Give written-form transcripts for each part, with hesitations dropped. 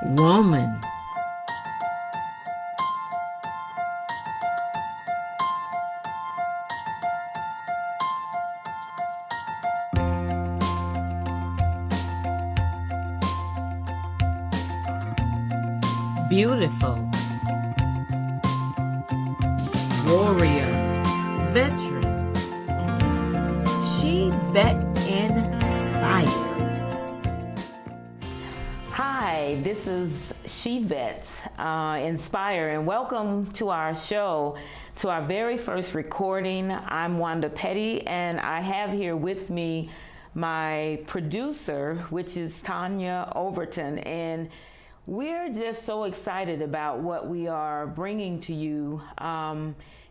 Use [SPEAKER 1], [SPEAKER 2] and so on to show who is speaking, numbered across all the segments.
[SPEAKER 1] woman. Beautiful, warrior, veteran, she that inspires.
[SPEAKER 2] Hi, this is She Vet Inspire, and welcome to our show, to our very first recording. I'm Wanda Petty, and I have here with me my producer, which is Tonya Overton, and we're just so excited about what we are bringing to you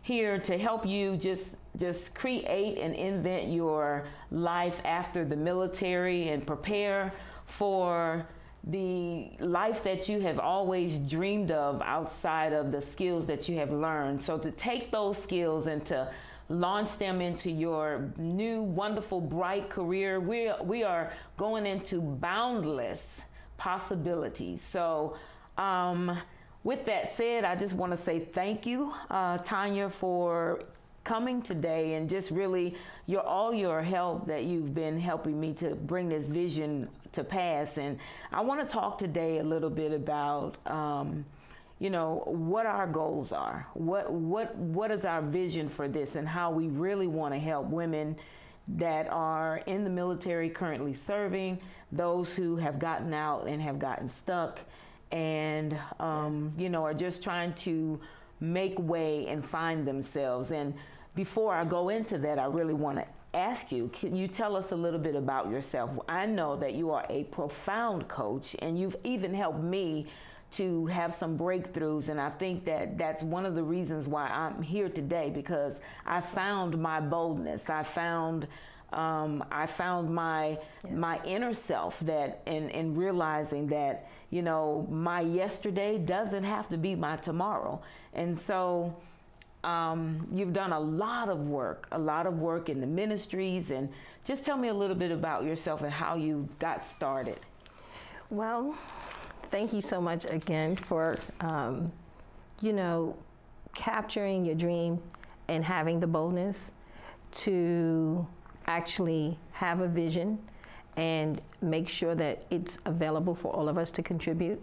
[SPEAKER 2] here to help you just create and invent your life after the military and prepare for the life that you have always dreamed of outside of the skills that you have learned. So to take those skills and to launch them into your new, wonderful, bright career, we are going into boundless possibilities. So with that said, I just want to say thank you, Tonya, for coming today, and just really all your help that you've been helping me to bring this vision to pass. And I want to talk today a little bit about what our goals are, what is our vision for this, and how we really want to help women that are in the military currently serving, those who have gotten out and have gotten stuck, and are just trying to make way and find themselves. And before I go into that, I really want to ask you, can you tell us a little bit about yourself? I know that you are a profound coach, and you've even helped me to have some breakthroughs, and I think that that's one of the reasons why I'm here today, because I found my boldness. I found my inner self, that in realizing that my yesterday doesn't have to be my tomorrow. And so you've done a lot of work in the ministries, and just tell me a little bit about yourself and how you got started.
[SPEAKER 3] Well, thank you so much again for, capturing your dream and having the boldness to actually have a vision and make sure that it's available for all of us to contribute.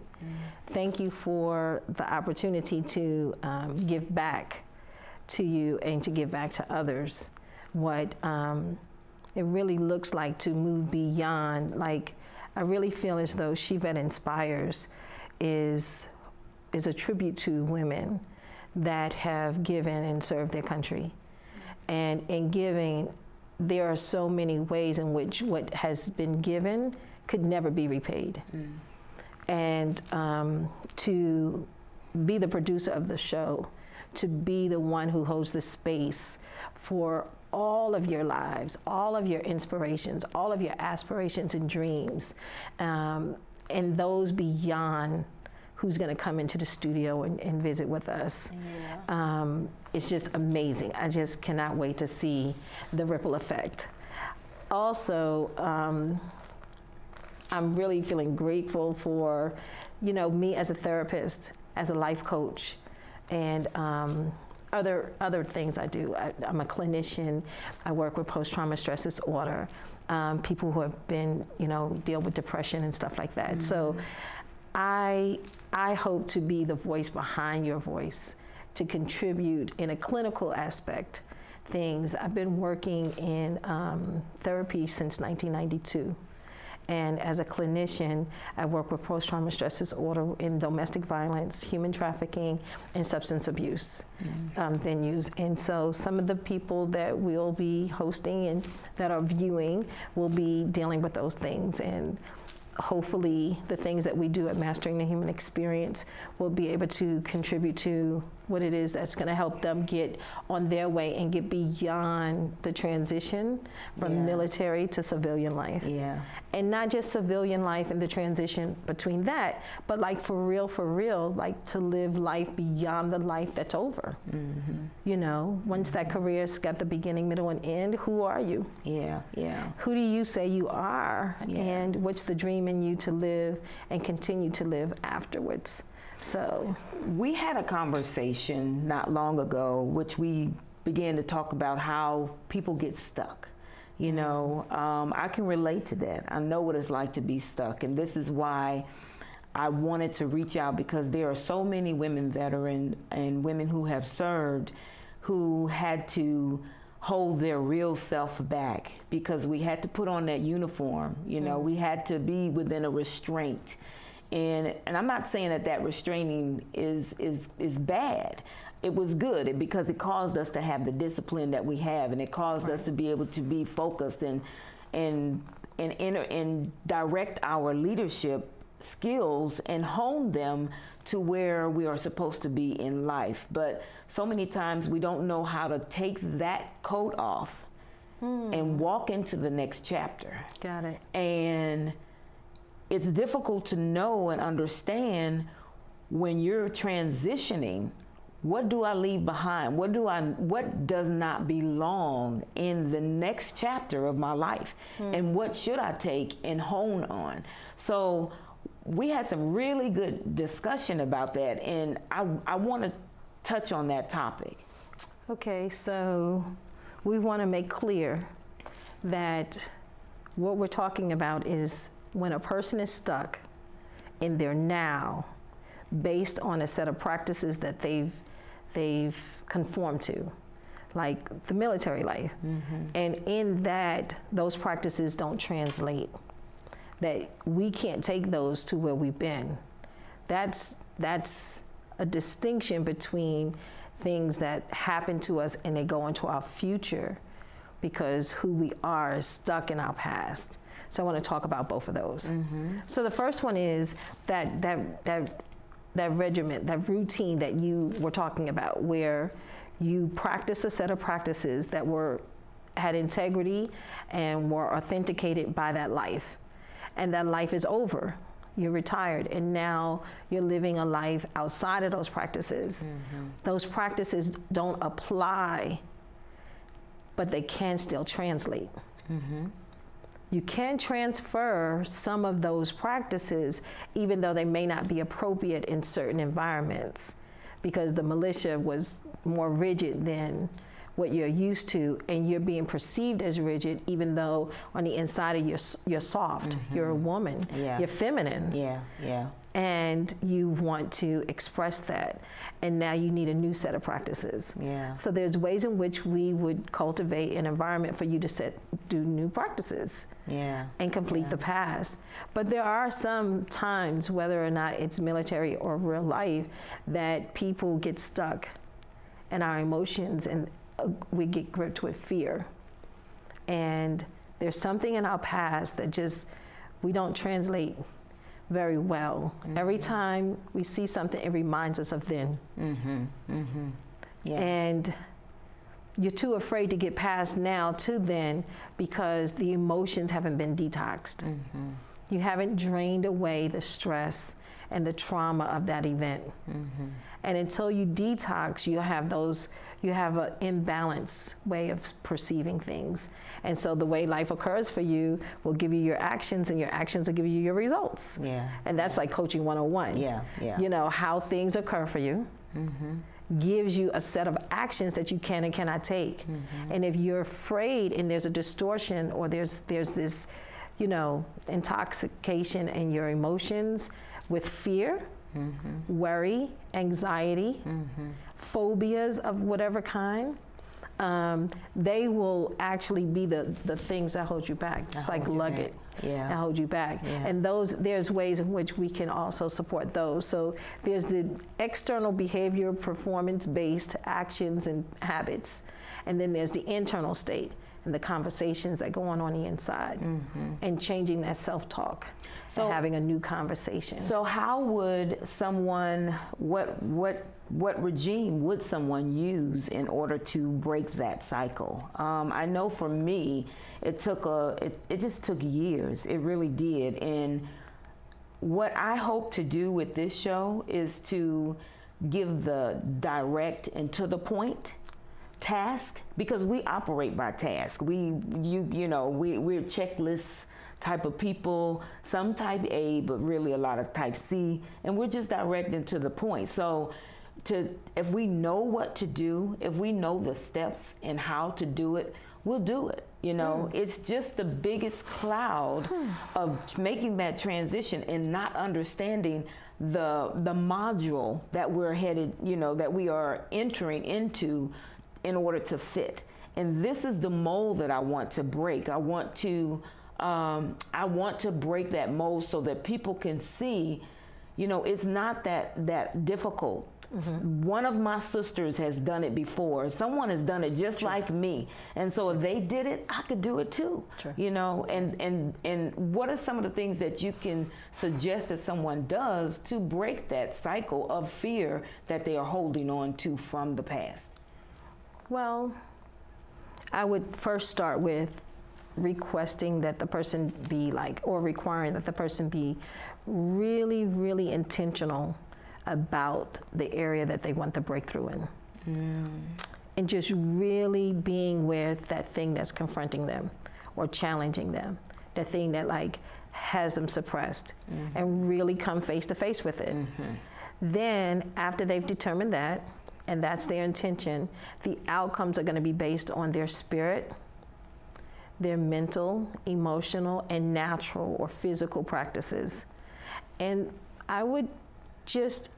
[SPEAKER 3] Thank you for the opportunity to give back to you and to give back to others what it really looks like to move beyond. Like, I really feel as though She Vet Inspires is a tribute to women that have given and served their country. And in giving, there are so many ways in which what has been given could never be repaid. And to be the producer of the show, to be the one who holds the space for all of your lives, all of your inspirations, all of your aspirations and dreams, and those beyond who's going to come into the studio and visit with us. It's just amazing. I just cannot wait to see the ripple effect. Also, I'm really feeling grateful for, me as a therapist, as a life coach, and other things I do. I'm a clinician. I work with post-trauma stress disorder, people who have been, deal with depression and stuff like that. So I hope to be the voice behind your voice, to contribute in a clinical aspect things. I've been working in therapy since 1992. And as a clinician, I work with post-trauma stress disorder in domestic violence, human trafficking, and substance abuse venues. And so some of the people that we'll be hosting and that are viewing will be dealing with those things. And hopefully the things that we do at Mastering the Human Experience will be able to contribute to what it is that's going to help them get on their way and get beyond the transition from military to civilian life.
[SPEAKER 2] Yeah.
[SPEAKER 3] And not just civilian life and the transition between that, but like for real, like to live life beyond the life that's over. You know, once that career's got the beginning, middle, and end, who are you?
[SPEAKER 2] Yeah, yeah.
[SPEAKER 3] Who do you say you are? And what's the dream in you to live and continue to live afterwards? So
[SPEAKER 2] we had a conversation not long ago, which we began to talk about how people get stuck. You know, I can relate to that. I know what it's like to be stuck, and this is why I wanted to reach out, because there are so many women veterans and women who have served who had to hold their real self back because we had to put on that uniform. You know, we had to be within a restraint. And I'm not saying that restraining is bad. It was good because it caused us to have the discipline that we have, and it caused us to be able to be focused and direct our leadership skills and hone them to where we are supposed to be in life. But so many times we don't know how to take that coat off and walk into the next chapter.
[SPEAKER 3] got it.
[SPEAKER 2] And it's difficult to know and understand when you're transitioning, what do I leave behind? What does not belong in the next chapter of my life? And what should I take and hone on? So we had some really good discussion about that, and I want to touch on that topic.
[SPEAKER 3] Okay, so we want to make clear that what we're talking about is when a person is stuck in their now based on a set of practices that they've conformed to, like the military life. And in that, those practices don't translate. That we can't take those to where we've been. That's a distinction between things that happen to us and they go into our future because who we are is stuck in our past. So I want to talk about both of those. So the first one is that regiment, that routine that you were talking about, where you practice a set of practices that had integrity and were authenticated by that life. And that life is over. You're retired, and now you're living a life outside of those practices. Those practices don't apply, but they can still translate. You can transfer some of those practices, even though they may not be appropriate in certain environments, because the militia was more rigid than what you're used to, and you're being perceived as rigid, even though on the inside of you're soft. You're a woman. You're feminine. And you want to express that, and now you need a new set of practices. So there's ways in which we would cultivate an environment for you to do new practices and complete the past. But there are some times, whether or not it's military or real life, that people get stuck in our emotions, and we get gripped with fear. And there's something in our past that just, we don't translate very well. Every time we see something, it reminds us of then. And you're too afraid to get past now to then because the emotions haven't been detoxed. You haven't drained away the stress and the trauma of that event. And until you detox, you have an imbalanced way of perceiving things. And so the way life occurs for you will give you your actions, and your actions will give you your results. And that's like coaching 101. You know, how things occur for you gives you a set of actions that you can and cannot take. And if you're afraid and there's a distortion, or there's this, you know, intoxication in your emotions with fear, worry, anxiety, phobias of whatever kind, they will actually be the things that hold you back. It's like luggage that hold you back. And there's ways in which we can also support those. So there's the external behavior, performance-based actions and habits. And then there's the internal state. and the conversations that go on the inside, and changing that self-talk, and having a new conversation.
[SPEAKER 2] So how would someone, what regime would someone use in order to break that cycle? I know for me, it just took years. It really did. And what I hope to do with this show is to give the direct and to the point task, because we operate by task. We're checklist type of people, some type A, but really a lot of type C, and we're just direct and to the point. So if we know what to do, if we know the steps and how to do it, we'll do it. It's just the biggest cloud of making that transition and not understanding the module that we're headed, that we are entering into in order to fit. And this is the mold that I want to break. I want to break that mold so that people can see, it's not that difficult. One of my sisters has done it before. Someone has done it just like me. And so if they did it, I could do it too. And what are some of the things that you can suggest that someone does to break that cycle of fear that they are holding on to from the past?
[SPEAKER 3] Well, I would first start with requesting that the person be or requiring that the person be really, really intentional about the area that they want the breakthrough in. And just really being with that thing that's confronting them or challenging them, that thing that has them suppressed, and really come face to face with it. Then after they've determined that, and that's their intention, the outcomes are going to be based on their spirit, their mental, emotional, and natural or physical practices. And I would just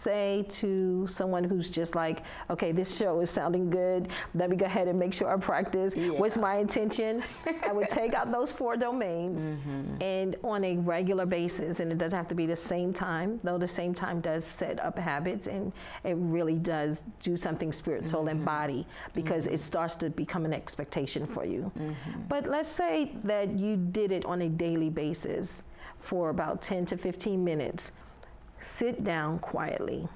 [SPEAKER 3] say to someone who's just okay, this show is sounding good, let me go ahead and make sure I practice. What's my intention? I would take out those 4 domains and on a regular basis, and it doesn't have to be the same time, though the same time does set up habits, and it really does do something spirit, soul, and body, because it starts to become an expectation for you. But let's say that you did it on a daily basis for about 10 to 15 minutes. Sit down quietly.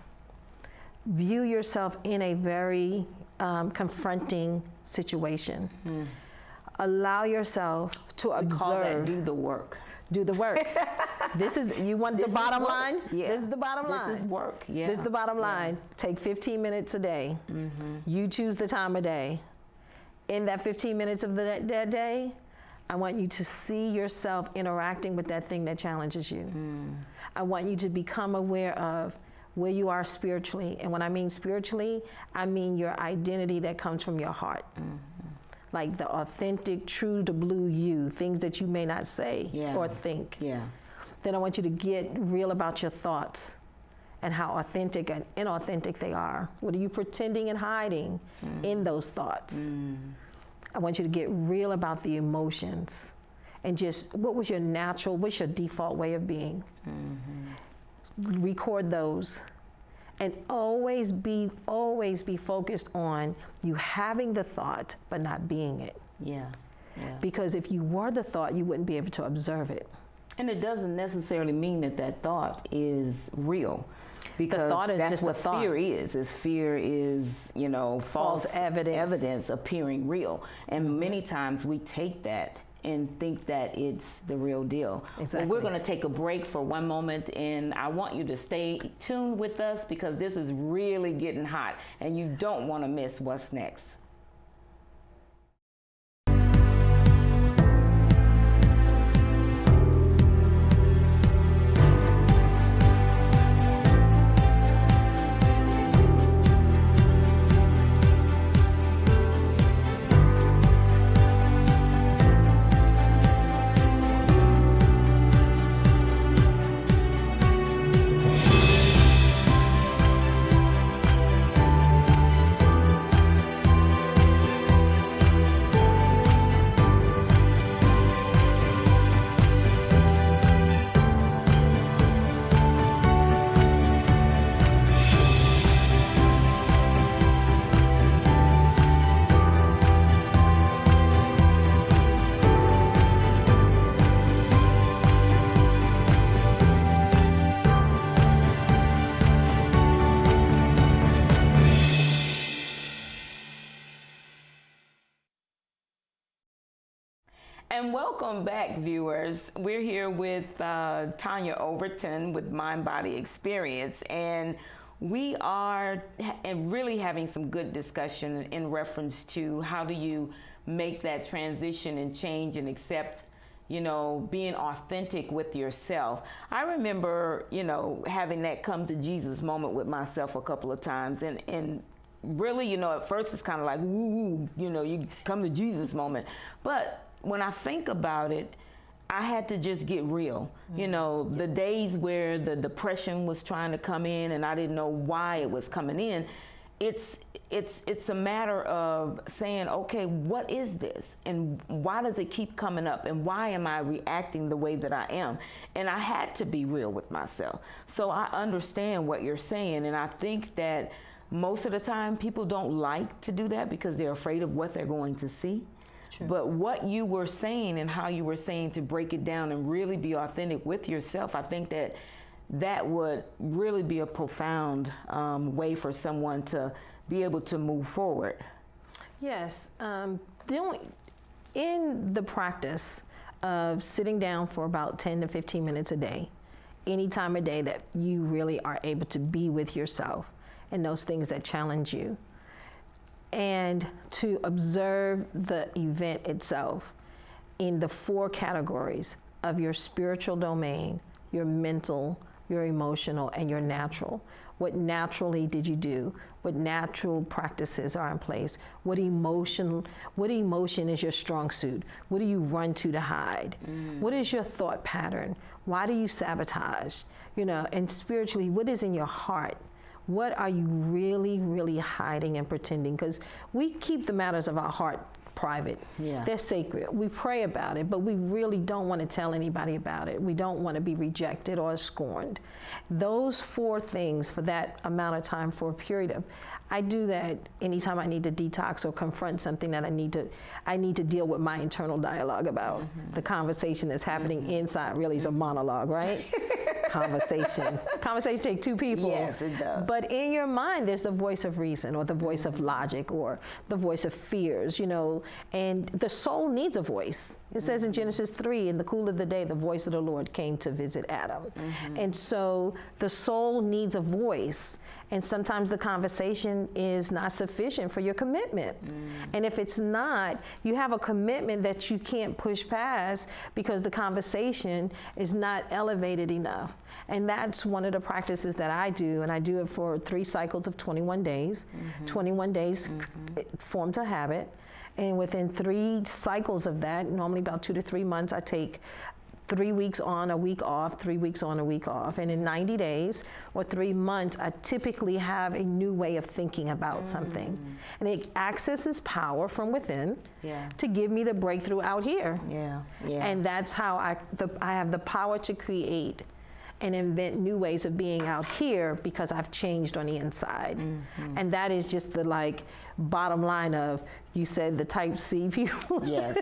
[SPEAKER 3] View yourself in a very confronting situation. Allow yourself to observe.
[SPEAKER 2] We call that do the work.
[SPEAKER 3] Do the work. You want the bottom line?
[SPEAKER 2] Yeah.
[SPEAKER 3] This is the bottom line.
[SPEAKER 2] This is work. Yeah.
[SPEAKER 3] This is the bottom line.
[SPEAKER 2] Yeah.
[SPEAKER 3] Take 15 minutes a day. You choose the time of day. In that 15 minutes of that day, I want you to see yourself interacting with that thing that challenges you. I want you to become aware of where you are spiritually. And when I mean spiritually, I mean your identity that comes from your heart. Like the authentic, true to blue you, things that you may not say or think. Then I want you to get real about your thoughts and how authentic and inauthentic they are. What are you pretending and hiding in those thoughts? I want you to get real about the emotions and just what's your default way of being? Record those, and always be focused on you having the thought but not being it. Because if you were the thought, you wouldn't be able to observe it.
[SPEAKER 2] And it doesn't necessarily mean that thought is real. Because
[SPEAKER 3] the thought is
[SPEAKER 2] that's
[SPEAKER 3] just
[SPEAKER 2] what
[SPEAKER 3] the thought.
[SPEAKER 2] Fear is, false evidence appearing real. And many times we take that and think that it's the real deal.
[SPEAKER 3] Exactly.
[SPEAKER 2] Well, we're going to take a break for one moment, and I want you to stay tuned with us because this is really getting hot, and you don't want to miss what's next. And welcome back, viewers. We're here with Tonya Overton with Mind Body Experience, and we are really having some good discussion in reference to how do you make that transition and change and accept, you know, being authentic with yourself. I remember, you know, having that come to Jesus moment with myself a couple of times, and really, you know, at first it's kind of like, woo, you know, you come to Jesus moment. But when I think about it, I had to just get real. You know, the days where the depression was trying to come in and I didn't know why it was coming in, it's a matter of saying, okay, what is this? And why does it keep coming up? And why am I reacting the way that I am? And I had to be real with myself. So I understand what you're saying. And I think that most of the time people don't like to do that because they're afraid of what they're going to see. True. But what you were saying and how you were saying to break it down and really be authentic with yourself, I think that would really be a profound way for someone to be able to move forward.
[SPEAKER 3] Yes. In the practice of sitting down for about 10 to 15 minutes a day, any time of day that you really are able to be with yourself and those things that challenge you, and to observe the event itself in the 4 categories of your spiritual domain, your mental, your emotional, and your natural. What naturally did you do? What natural practices are in place? What emotion is your strong suit? What do you run to hide? What is your thought pattern? Why do you sabotage? You know, and spiritually, what is in your heart? What are you really, really hiding and pretending? Because we keep the matters of our heart private. Yeah. They're sacred. We pray about it, but we really don't want to tell anybody about it. We don't want to be rejected or scorned. Those 4 things for that amount of time, for a period of, I do that anytime I need to detox or confront something that I need to deal with my internal dialogue about. The conversation that's happening inside really is a monologue, right? Conversation takes 2 people.
[SPEAKER 2] Yes, it does.
[SPEAKER 3] But in your mind, there's the voice of reason or the voice of logic or the voice of fears, you know, and the soul needs a voice. It says in Genesis 3, in the cool of the day, the voice of the Lord came to visit Adam. And so the soul needs a voice. And sometimes the conversation is not sufficient for your commitment. And if it's not, you have a commitment that you can't push past because the conversation is not elevated enough. And that's one of the practices that I do, and I do it for 3 cycles of 21 days. 21 days form to habit. And within 3 cycles of that, normally about 2 to 3 months, I take 3 weeks on, a week off, 3 weeks on, a week off. And in 90 days or 3 months, I typically have a new way of thinking about something. And it accesses power from within to give me the breakthrough out here. And that's how I have the power to create and invent new ways of being out here because I've changed on the inside. And that is just the bottom line of, you said the type C people. Yes.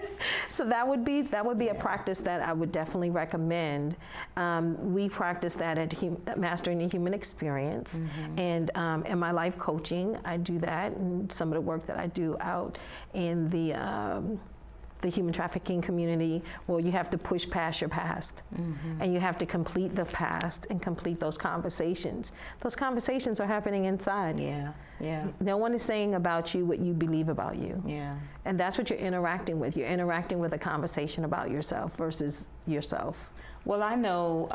[SPEAKER 3] So that would be a practice that I would definitely recommend. We practice that at Mastering the Human Experience. And in my life coaching, I do that, and some of the work that I do out in the human trafficking community, well, you have to push past your past, and you have to complete the past and complete those conversations. Those conversations are happening inside. No one is saying about you what you believe about you. And that's what you're interacting with. You're interacting with a conversation about yourself versus yourself.
[SPEAKER 2] Well, I know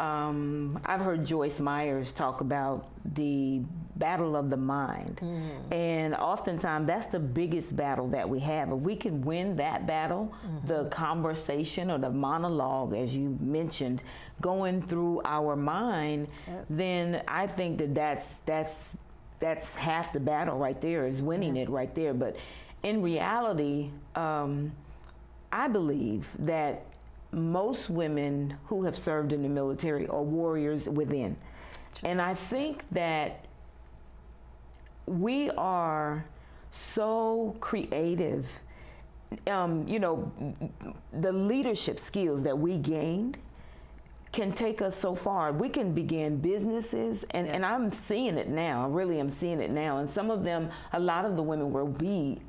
[SPEAKER 2] I've heard Joyce Myers talk about the battle of the mind. And oftentimes that's the biggest battle that we have. If we can win that battle, the conversation or the monologue, as you mentioned, going through our mind, then I think that's half the battle right there, is winning it right there. But in reality, I believe that most women who have served in the military are warriors within. And I think that we are so creative. You know, the leadership skills that we gained can take us so far. We can begin businesses, and I'm seeing it now. I really am seeing it now. And some of them, a lot of the women will be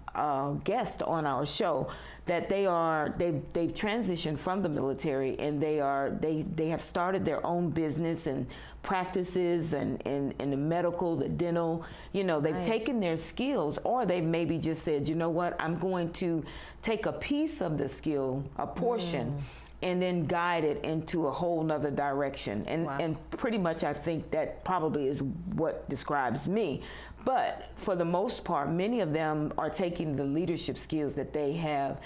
[SPEAKER 2] guest on our show, that they've transitioned from the military, and they have started their own business and practices and in the medical, the dental. You know, they've taken their skills, or they maybe just said, you know what, I'm going to take a piece of the skill, a portion, and then guide it into a whole nother direction. And pretty much I think that probably is what describes me. But for the most part, many of them are taking the leadership skills that they have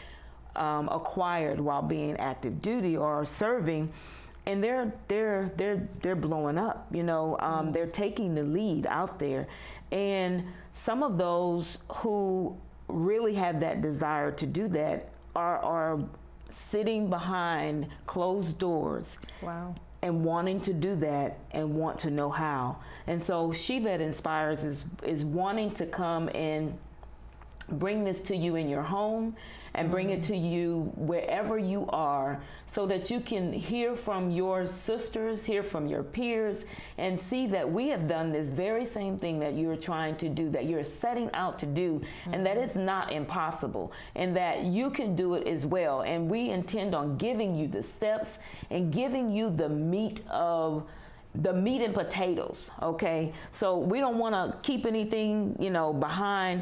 [SPEAKER 2] acquired while being active duty or serving, and they're blowing up. You know, they're taking the lead out there, and some of those who really have that desire to do that are sitting behind closed doors.
[SPEAKER 3] Wow.
[SPEAKER 2] And wanting to do that and want to know how. And so SheVet Inspires is wanting to come and bring this to you in your home and bring it to you wherever you are, so that you can hear from your sisters, hear from your peers, and see that we have done this very same thing that you're trying to do, that you're setting out to do, and that it's not impossible, and that you can do it as well. And we intend on giving you the steps and giving you the meat and potatoes, okay? So we don't want to keep anything, you know, behind,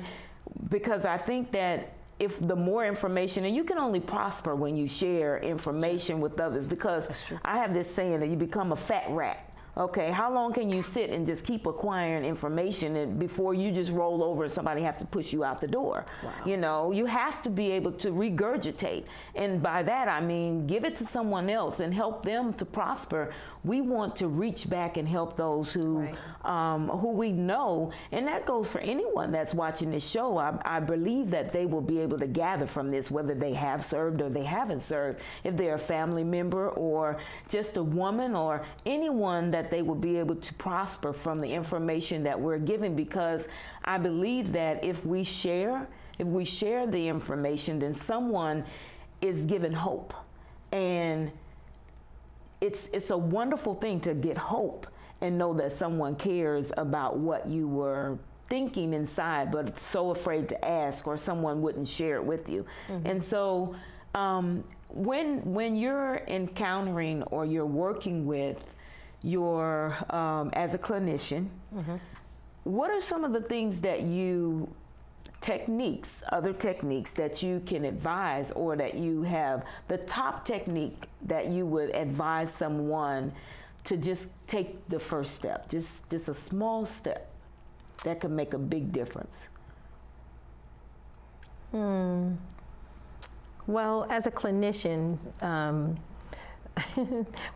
[SPEAKER 2] because I think that if the more information, and you can only prosper when you share information with others, because I have this saying that you become a fat rat. Okay, how long can you sit and just keep acquiring information and before you just roll over and somebody has to push you out the door? Wow. You know, you have to be able to regurgitate. And by that, I mean, give it to someone else and help them to prosper. We want to reach back and help those who we know. And that goes for anyone that's watching this show. I believe that they will be able to gather from this, whether they have served or they haven't served, if they're a family member or just a woman or anyone, that they will be able to prosper from the information that we're giving, because I believe that if we share the information, then someone is given hope. And it's a wonderful thing to get hope and know that someone cares about what you were thinking inside, but so afraid to ask, or someone wouldn't share it with you. And so when you're encountering or you're working with your as a clinician, what are some of the things that other techniques that you can advise, or that you have the top technique that you would advise someone to just take the first step, just a small step that could make a big difference?
[SPEAKER 3] Well, as a clinician,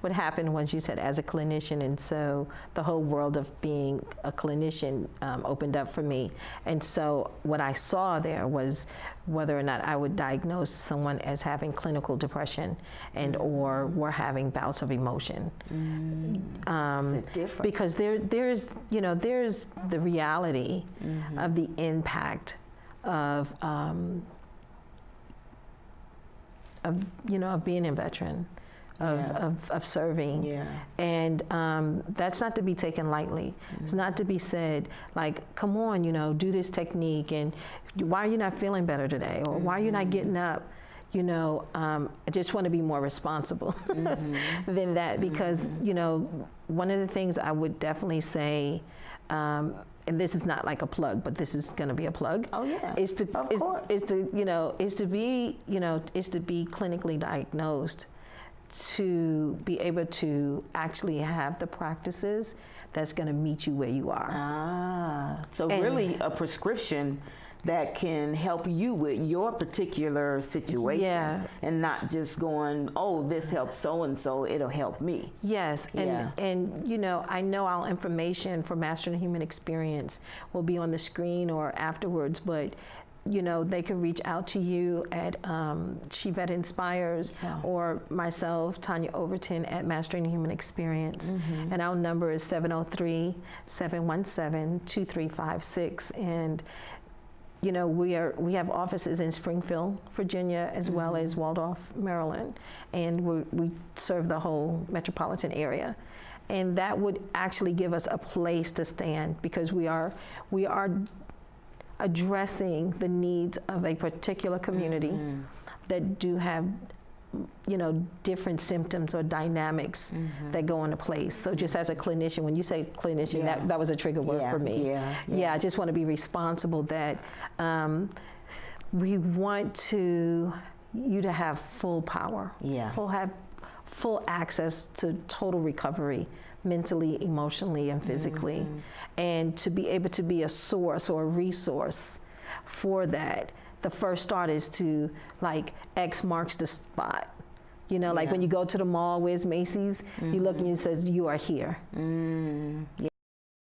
[SPEAKER 3] what happened was, you said as a clinician, and so the whole world of being a clinician opened up for me. And so what I saw there was whether or not I would diagnose someone as having clinical depression and or were having bouts of emotion. Because there's the reality of the impact of being a veteran. Of serving, and that's not to be taken lightly. It's not to be said like, come on, do this technique, and why are you not feeling better today, or why are you not getting up? I just want to be more responsible than that, because one of the things I would definitely say, and this is not like a plug, but this is going to be a plug. Oh yeah, is to be clinically diagnosed, to be able to actually have the practices that's going to meet you where you are.
[SPEAKER 2] So really a prescription that can help you with your particular situation, and not just going, oh, this helps so-and-so, it'll help me.
[SPEAKER 3] Yes, and I know our information for Mastering the Human Experience will be on the screen or afterwards, but they can reach out to you at SheVet Inspires, or myself, Tonya Overton, at Mastering the Human Experience. And our number is 703-717-2356. And we have offices in Springfield, Virginia, as well as Waldorf, Maryland, and we serve the whole metropolitan area. And that would actually give us a place to stand, because we are addressing the needs of a particular community that do have, you know, different symptoms or dynamics that go into place. So just as a clinician, when you say clinician, that was a trigger word for me. Yeah, I just want to be responsible that we want you to have full power, full access to total recovery, mentally, emotionally, and physically, and to be able to be a source or a resource for that. The first start is to, like, X marks the spot. You know, like when you go to the mall, where's Macy's? You look and it says, you are here.